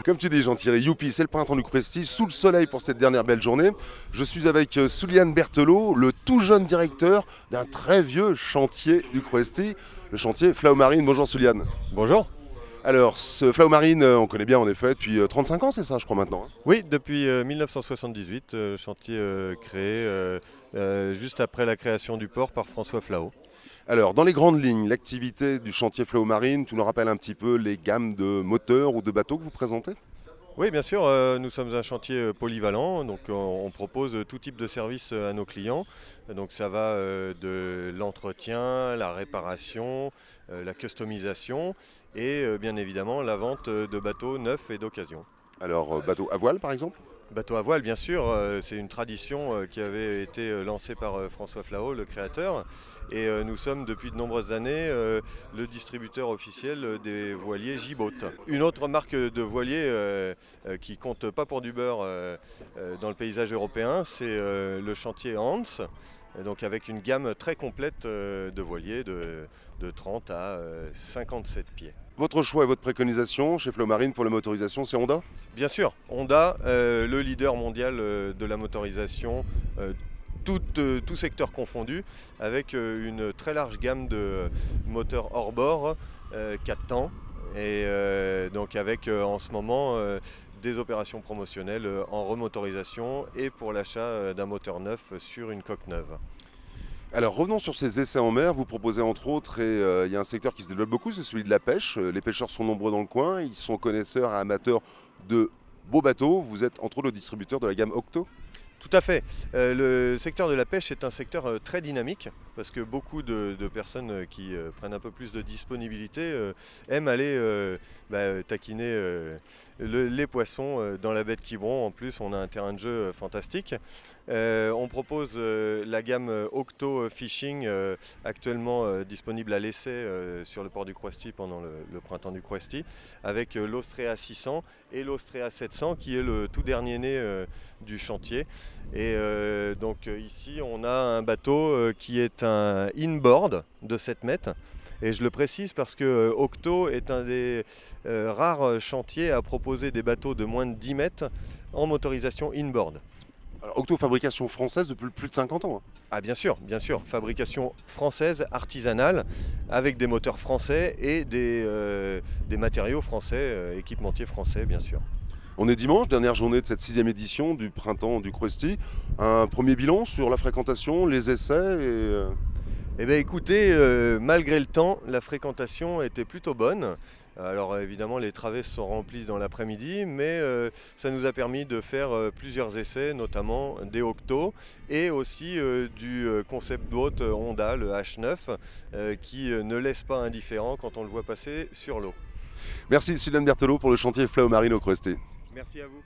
Comme tu dis, Jean-Thierry, youpi, c'est le printemps du Cresty, sous le soleil pour cette dernière belle journée. Je suis avec Souliane Berthelot, le tout jeune directeur d'un très vieux chantier du Cresty, le chantier Flaumarine. Bonjour Souliane. Bonjour. Alors, ce Flaumarine, on connaît bien en effet, depuis 35 ans, c'est ça, je crois maintenant, hein. Oui, depuis 1978, chantier créé juste après la création du port par François Flao. Alors, dans les grandes lignes, l'activité du chantier Flaumarine, tu nous rappelles un petit peu les gammes de moteurs ou de bateaux que vous présentez? Oui, bien sûr, nous sommes un chantier polyvalent, donc on propose tout type de services à nos clients. Donc ça va de l'entretien, la réparation, la customisation et bien évidemment la vente de bateaux neufs et d'occasion. Alors, bateau à voile par exemple? Bateau à voile, bien sûr, c'est une tradition qui avait été lancée par François Flao, le créateur. Et nous sommes depuis de nombreuses années le distributeur officiel des voiliers J-Boat. Une autre marque de voilier qui compte pas pour du beurre dans le paysage européen, c'est le chantier Hans, donc avec une gamme très complète de voiliers de 30 à 57 pieds. Votre choix et votre préconisation chez Flaumarine pour la motorisation, c'est Honda? Bien sûr, Honda, le leader mondial de la motorisation, tout secteur confondu, avec une très large gamme de moteurs hors-bord, 4 temps, et donc avec en ce moment des opérations promotionnelles en remotorisation et pour l'achat d'un moteur neuf sur une coque neuve. Alors revenons sur ces essais en mer, vous proposez entre autres, et il y a un secteur qui se développe beaucoup, c'est celui de la pêche. Les pêcheurs sont nombreux dans le coin, ils sont connaisseurs et amateurs de beaux bateaux. Vous êtes entre autres le distributeur de la gamme Octo. Tout à fait. Le secteur de la pêche est un secteur très dynamique parce que beaucoup de personnes qui prennent un peu plus de disponibilité aiment aller taquiner les poissons dans la baie de Quiberon. En plus, on a un terrain de jeu fantastique. On propose la gamme Octo Fishing actuellement disponible à l'essai sur le port du Cresty pendant le printemps du Cresty avec l'Austrea 600 et l'Austrea 700 qui est le tout dernier né du chantier. Et donc ici on a un bateau qui est un inboard de 7 mètres. Et je le précise parce que Octo est un des rares chantiers à proposer des bateaux de moins de 10 mètres en motorisation inboard. Alors, Octo, fabrication française depuis plus de 50 ans, hein. Ah bien sûr, fabrication française, artisanale, avec des moteurs français et des matériaux français, équipementiers français bien sûr. On est dimanche, dernière journée de cette 6e édition du printemps du Cresty. Un premier bilan sur la fréquentation, les essais et... Eh bien écoutez, malgré le temps, la fréquentation était plutôt bonne. Alors évidemment les travées se sont remplies dans l'après-midi, mais ça nous a permis de faire plusieurs essais, notamment des Octo et aussi du concept boat Honda, le H9, qui ne laisse pas indifférent quand on le voit passer sur l'eau. Merci Souliane Berthelot pour le chantier Flaumarine au Cresty. Merci à vous.